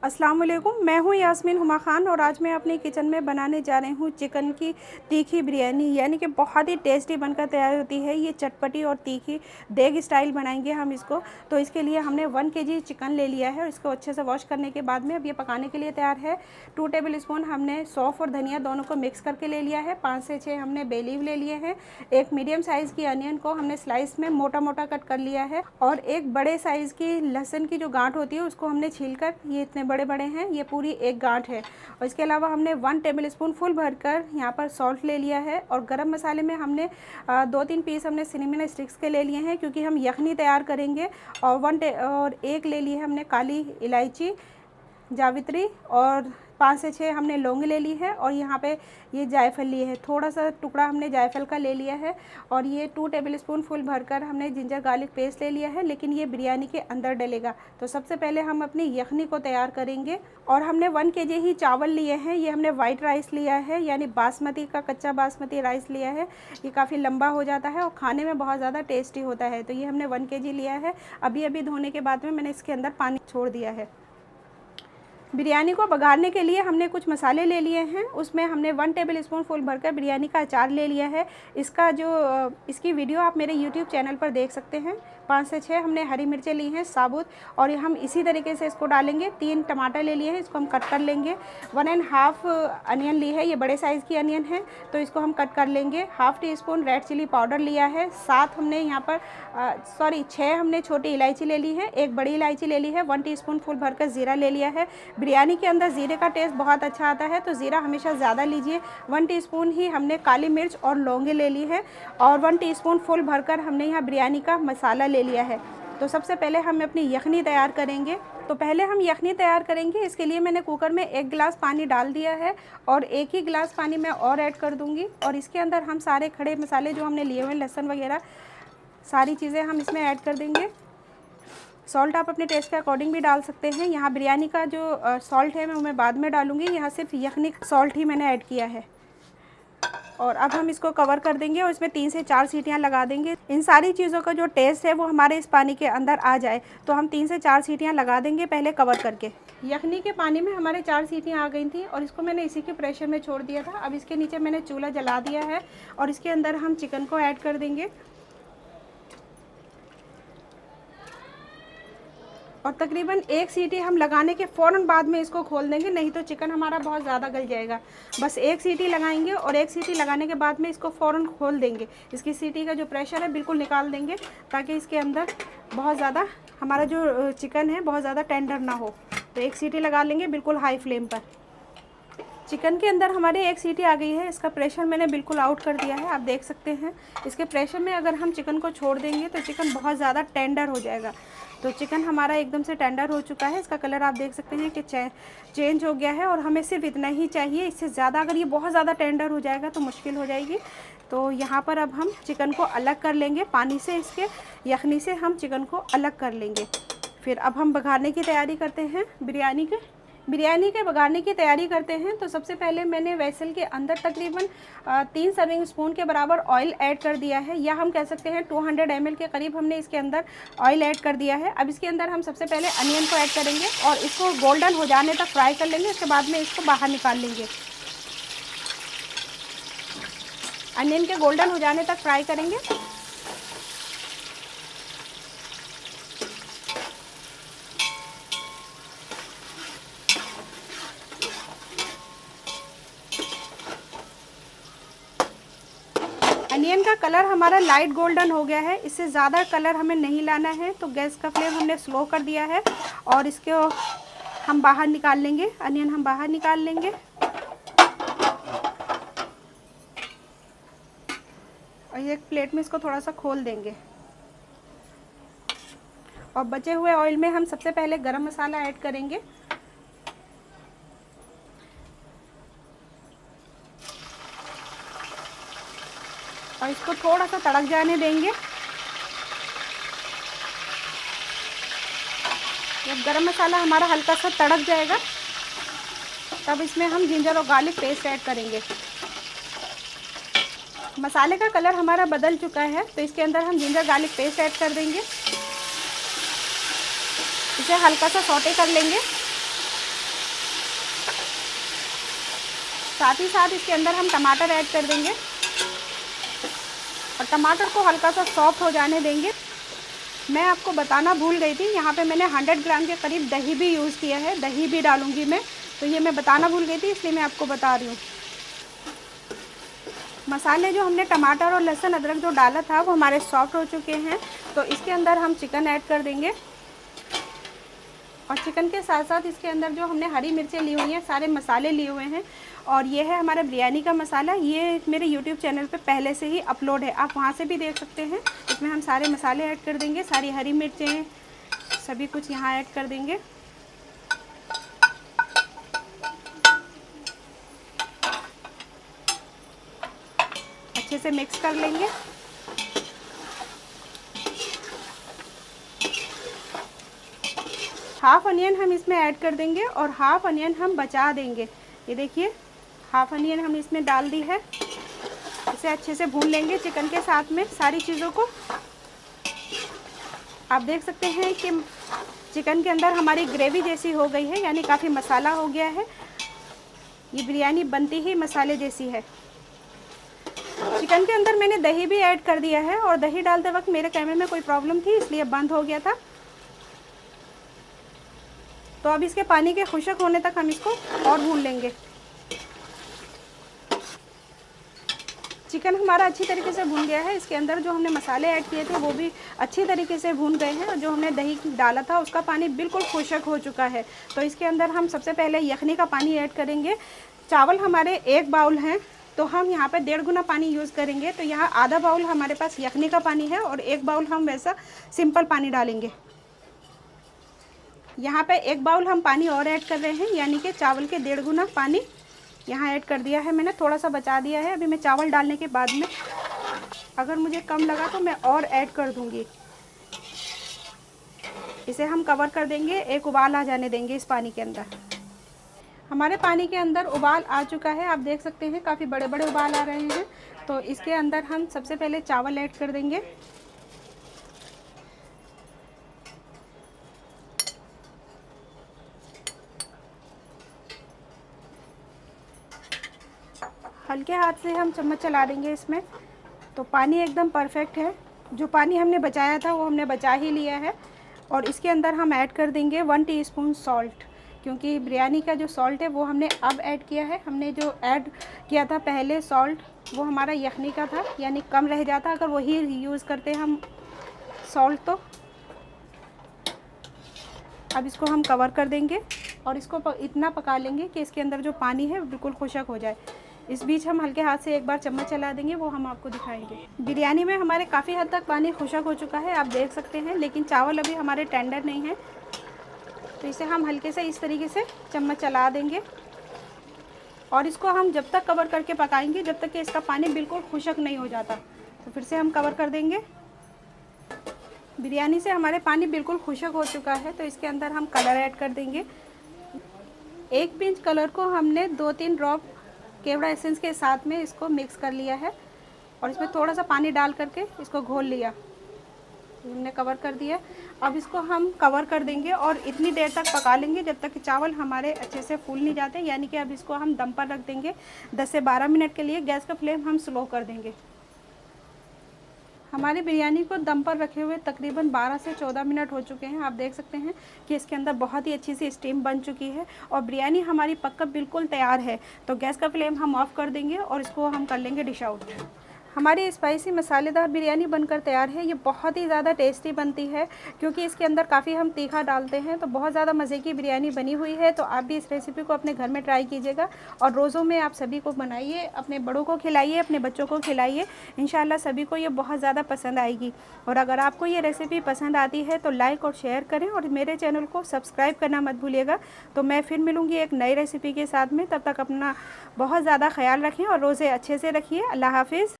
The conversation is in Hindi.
अस्सलाम वालेकुम, मैं हूँ यास्मीन हुमा खान और आज मैं अपने किचन में बनाने जा रही हूँ चिकन की तीखी बिरयानी, यानी कि बहुत ही टेस्टी बनकर तैयार होती है। ये चटपटी और तीखी देग स्टाइल बनाएंगे हम इसको। तो इसके लिए हमने 1 केजी चिकन ले लिया है और इसको अच्छे से वॉश करने के बाद में अब ये पकाने के लिए तैयार है। 2 टेबल स्पून हमने सौंफ और धनिया दोनों को मिक्स करके ले लिया है। 5 से 6 हमने बे लीफ ले लिए हैं। एक मीडियम साइज़ की अनियन को हमने स्लाइस में मोटा मोटा कट कर लिया है और एक बड़े साइज़ की लहसुन की जो गांठ होती है उसको हमने छील कर, ये इतने बड़े बड़े हैं, ये पूरी एक गांठ है। और इसके अलावा हमने 1 टेबल स्पून फुल भरकर यहाँ पर सॉल्ट ले लिया है। और गरम मसाले में हमने 2-3 पीस हमने सिनेमन स्टिक्स के ले लिए हैं क्योंकि हम यखनी तैयार करेंगे। और एक ले ली है हमने काली इलायची, जावित्री, और 5 से 6 हमने लौंग ले ली है। और यहाँ पे ये जायफल लिए है, थोड़ा सा टुकड़ा हमने जायफल का ले लिया है। और ये 2 टेबल स्पून फुल भरकर हमने जिंजर गार्लिक पेस्ट ले लिया है, लेकिन ये बिरयानी के अंदर डलेगा। तो सबसे पहले हम अपनी यखनी को तैयार करेंगे। और हमने 1 केजी ही चावल लिए हैं। ये हमने वाइट राइस लिया है, यानी बासमती का कच्चा बासमती राइस लिया है। ये काफ़ी लंबा हो जाता है और खाने में बहुत ज़्यादा टेस्टी होता है। तो ये हमने 1 केजी लिया है। अभी धोने के बाद में मैंने इसके अंदर पानी छोड़ दिया है। बिरयानी को बघारने के लिए हमने कुछ मसाले ले लिए हैं। उसमें हमने 1 टेबल स्पून फुल भरकर बिरयानी का अचार ले लिया है। इसकी वीडियो आप मेरे YouTube चैनल पर देख सकते हैं। 5 से 6 हमने हरी मिर्चें ली हैं साबुत, और हम इसी तरीके से इसको डालेंगे। 3 टमाटर ले लिए हैं, इसको हम कट कर लेंगे। 1.5 अनियन ली है, ये बड़े साइज़ की अनियन है, तो इसको हम कट कर लेंगे। Half teaspoon red chilli powder लिया है। 7 हमने यहाँ पर 6 हमने छोटी इलायची ले ली है। 1 बड़ी इलायची ले ली है। 1 टीस्पून फुल भरकर ज़ीरा ले लिया है। बिरयानी के अंदर ज़ीरे का टेस्ट बहुत अच्छा आता है, तो ज़ीरा हमेशा ज़्यादा लीजिए। 1 टीस्पून ही हमने काली मिर्च और लौंगे ले ली है। और 1 टीस्पून फुल भरकर हमने यहाँ बिरयानी का मसाला ले लिया है। तो सबसे पहले हम अपनी यखनी तैयार करेंगे। तो पहले हम यखनी तैयार करेंगे। इसके लिए मैंने कुकर में 1 गिलास पानी डाल दिया है और 1 ही गिलास पानी मैं और ऐड कर दूँगी। और इसके अंदर हम सारे खड़े मसाले जो हमने लिए हुए हैं, लहसुन वगैरह सारी चीज़ें हम इसमें ऐड कर देंगे। सॉल्ट आप अपने टेस्ट के अकॉर्डिंग भी डाल सकते हैं। यहाँ बिरयानी का जो सॉल्ट है मैं बाद में डालूँगी। यहाँ सिर्फ यखनी सॉल्ट ही मैंने ऐड किया है। और अब हम इसको कवर कर देंगे और इसमें 3 से 4 सीटियाँ लगा देंगे। इन सारी चीज़ों का जो टेस्ट है वो हमारे इस पानी के अंदर आ जाए, तो हम 3 से 4 सीटियाँ लगा देंगे पहले कवर करके। यखनी के पानी में हमारे 4 सीटियाँ आ गई थी और इसको मैंने इसी के प्रेशर में छोड़ दिया था। अब इसके नीचे मैंने चूल्हा जला दिया है और इसके अंदर हम चिकन को ऐड कर देंगे। और तकरीबन 1 सीटी हम लगाने के फ़ौरन बाद में इसको खोल देंगे, नहीं तो चिकन हमारा बहुत ज़्यादा गल जाएगा। बस 1 सीटी लगाएंगे और 1 सीटी लगाने के बाद में इसको फ़ौरन खोल देंगे। इसकी सीटी का जो प्रेशर है बिल्कुल निकाल देंगे, ताकि इसके अंदर बहुत ज़्यादा हमारा जो चिकन है बहुत ज़्यादा टेंडर ना हो। तो 1 सीटी लगा लेंगे बिल्कुल हाई फ्लेम पर। चिकन के अंदर हमारे 1 सीटी आ गई है। इसका प्रेशर मैंने बिल्कुल आउट कर दिया है, आप देख सकते हैं। इसके प्रेशर में अगर हम चिकन को छोड़ देंगे तो चिकन बहुत ज़्यादा टेंडर हो जाएगा। तो चिकन हमारा एकदम से टेंडर हो चुका है। इसका कलर आप देख सकते हैं कि चेंज हो गया है। और हमें सिर्फ इतना ही चाहिए, इससे ज़्यादा अगर ये बहुत ज़्यादा टेंडर हो जाएगा तो मुश्किल हो जाएगी। तो यहाँ पर अब हम चिकन को अलग कर लेंगे पानी से, इसके यखनी से हम चिकन को अलग कर लेंगे। फिर अब हम बघारने की तैयारी करते हैं। बिरयानी के बघारने की तैयारी करते हैं। तो सबसे पहले मैंने वेसल के अंदर तकरीबन 3 सर्विंग स्पून के बराबर ऑयल ऐड कर दिया है, या हम कह सकते हैं 200 ml के करीब हमने इसके अंदर ऑयल ऐड कर दिया है। अब इसके अंदर हम सबसे पहले अनियन को ऐड करेंगे और इसको गोल्डन हो जाने तक फ्राई कर लेंगे। उसके बाद में इसको बाहर निकाल लेंगे। अनियन के गोल्डन हो जाने तक फ्राई करेंगे। अनियन का कलर हमारा लाइट गोल्डन हो गया है, इससे ज़्यादा कलर हमें नहीं लाना है। तो गैस का फ्लेम हमने स्लो कर दिया है और इसको हम बाहर निकाल लेंगे। अनियन हम बाहर निकाल लेंगे और एक प्लेट में इसको थोड़ा सा खोल देंगे। और बचे हुए ऑयल में हम सबसे पहले गरम मसाला ऐड करेंगे। और इसको थोड़ा सा तड़क जाने देंगे। जब गरम मसाला हमारा हल्का सा तड़क जाएगा तब इसमें हम जिंजर और गार्लिक पेस्ट ऐड करेंगे। मसाले का कलर हमारा बदल चुका है, तो इसके अंदर हम जिंजर गार्लिक पेस्ट ऐड कर देंगे। इसे हल्का सा सौटे कर लेंगे। साथ ही साथ इसके अंदर हम टमाटर ऐड कर देंगे और टमाटर को हल्का सा सॉफ्ट हो जाने देंगे। मैं आपको बताना भूल गई थी, यहाँ पे मैंने 100 ग्राम के करीब दही भी यूज़ किया है, दही भी डालूँगी मैं, तो ये मैं बताना भूल गई थी, इसलिए मैं आपको बता रही हूँ। मसाले जो हमने टमाटर और लहसुन अदरक जो डाला था वो हमारे सॉफ्ट हो चुके हैं, तो इसके अंदर हम चिकन ऐड कर देंगे। और चिकन के साथ साथ इसके अंदर जो हमने हरी मिर्चें ली हुई हैं, सारे मसाले लिए हुए हैं, और ये है हमारा बिरयानी का मसाला। ये मेरे यूट्यूब चैनल पे पहले से ही अपलोड है, आप वहाँ से भी देख सकते हैं। इसमें हम सारे मसाले ऐड कर देंगे, सारी हरी मिर्चें सभी कुछ यहाँ ऐड कर देंगे। अच्छे से मिक्स कर लेंगे। हाफ़ अनियन हम इसमें ऐड कर देंगे और हाफ़ अनियन हम बचा देंगे। ये देखिए, हाफ़ अनियन हम इसमें डाल दी है। इसे अच्छे से भून लेंगे चिकन के साथ में सारी चीज़ों को। आप देख सकते हैं कि चिकन के अंदर हमारी ग्रेवी जैसी हो गई है, यानी काफ़ी मसाला हो गया है। ये बिरयानी बनती ही मसाले जैसी है। चिकन के अंदर मैंने दही भी ऐड कर दिया है, और दही डालते वक्त मेरे कैमरे में कोई प्रॉब्लम थी, इसलिए बंद हो गया था। तो अब इसके पानी के खुशक होने तक हम इसको और भून लेंगे। चिकन हमारा अच्छी तरीके से भून गया है। इसके अंदर जो हमने मसाले ऐड किए थे वो भी अच्छी तरीके से भून गए हैं, और जो हमने दही डाला था उसका पानी बिल्कुल खुशक हो चुका है। तो इसके अंदर हम सबसे पहले यखनी का पानी ऐड करेंगे। चावल हमारे 1 बाउल हैं, तो हम यहाँ पे 1.5 गुना पानी यूज़ करेंगे। तो यहाँ आधा बाउल हमारे पास यखनी का पानी है और 1 बाउल हम वैसा सिंपल पानी डालेंगे। यहाँ पे 1 बाउल हम पानी और ऐड कर रहे हैं, यानी कि चावल के 1.5 गुना पानी यहाँ ऐड कर दिया है मैंने। थोड़ा सा बचा दिया है, अभी मैं चावल डालने के बाद में अगर मुझे कम लगा तो मैं और ऐड कर दूँगी। इसे हम कवर कर देंगे, एक उबाल आ जाने देंगे इस पानी के अंदर। हमारे पानी के अंदर उबाल आ चुका है, आप देख सकते हैं काफ़ी बड़े बड़े उबाल आ रहे हैं। तो इसके अंदर हम सबसे पहले चावल ऐड कर देंगे। हल्के हाथ से हम चम्मच चला देंगे इसमें। तो पानी एकदम परफेक्ट है, जो पानी हमने बचाया था वो हमने बचा ही लिया है। और इसके अंदर हम ऐड कर देंगे 1 टीस्पून सॉल्ट, क्योंकि बिरयानी का जो सॉल्ट है वो हमने अब ऐड किया है। हमने जो ऐड किया था पहले सॉल्ट, वो हमारा यखनी का था, यानी कम रह जाता अगर वही यूज़ करते हम सॉल्ट। तो अब इसको हम कवर कर देंगे और इसको इतना पका लेंगे कि इसके अंदर जो पानी है बिल्कुल खुशक हो जाए। इस बीच हम हल्के हाथ से एक बार चम्मच चला देंगे, वो हम आपको दिखाएंगे। बिरयानी में हमारे काफ़ी हद तक पानी खुशक हो चुका है, आप देख सकते हैं, लेकिन चावल अभी हमारे टेंडर नहीं है। तो इसे हम हल्के से इस तरीके से चम्मच चला देंगे और इसको हम जब तक कवर करके पकाएंगे जब तक कि इसका पानी बिल्कुल खुशक नहीं हो जाता। तो फिर से हम कवर कर देंगे। बिरयानी से हमारे पानी बिल्कुल खुशक हो चुका है, तो इसके अंदर हम कलर ऐड कर देंगे। 1 पिंच कलर को हमने 2-3 ड्रॉप केवड़ा एसेंस के साथ में इसको मिक्स कर लिया है और इसमें थोड़ा सा पानी डाल करके इसको घोल लिया। हमने कवर कर दिया। अब इसको हम कवर कर देंगे और इतनी देर तक पका लेंगे जब तक कि चावल हमारे अच्छे से फूल नहीं जाते, यानी कि अब इसको हम दम पर रख देंगे 10 से 12 मिनट के लिए। गैस का फ्लेम हम स्लो कर देंगे। हमारी बिरयानी को दम पर रखे हुए तकरीबन 12 से 14 मिनट हो चुके हैं। आप देख सकते हैं कि इसके अंदर बहुत ही अच्छी सी स्टीम बन चुकी है और बिरयानी हमारी पक्का बिल्कुल तैयार है। तो गैस का फ्लेम हम ऑफ़ कर देंगे और इसको हम कर लेंगे डिश आउट। हमारी स्पाइसी मसालेदार बिरयानी बनकर तैयार है। ये बहुत ही ज़्यादा टेस्टी बनती है क्योंकि इसके अंदर काफ़ी हम तीखा डालते हैं, तो बहुत ज़्यादा मज़े की बिरयानी बनी हुई है। तो आप भी इस रेसिपी को अपने घर में ट्राई कीजिएगा और रोज़ों में आप सभी को बनाइए, अपने बड़ों को खिलाइए, अपने बच्चों को खिलाइए। इंशाल्लाह सभी को ये बहुत ज़्यादा पसंद आएगी। और अगर आपको ये रेसिपी पसंद आती है तो लाइक और शेयर करें और मेरे चैनल को सब्सक्राइब करना मत भूलिएगा। तो मैं फिर मिलूँगी एक नई रेसिपी के साथ में। तब तक अपना बहुत ज़्यादा ख्याल रखें और रोज़े अच्छे से रखिए। अल्लाह हाफिज़।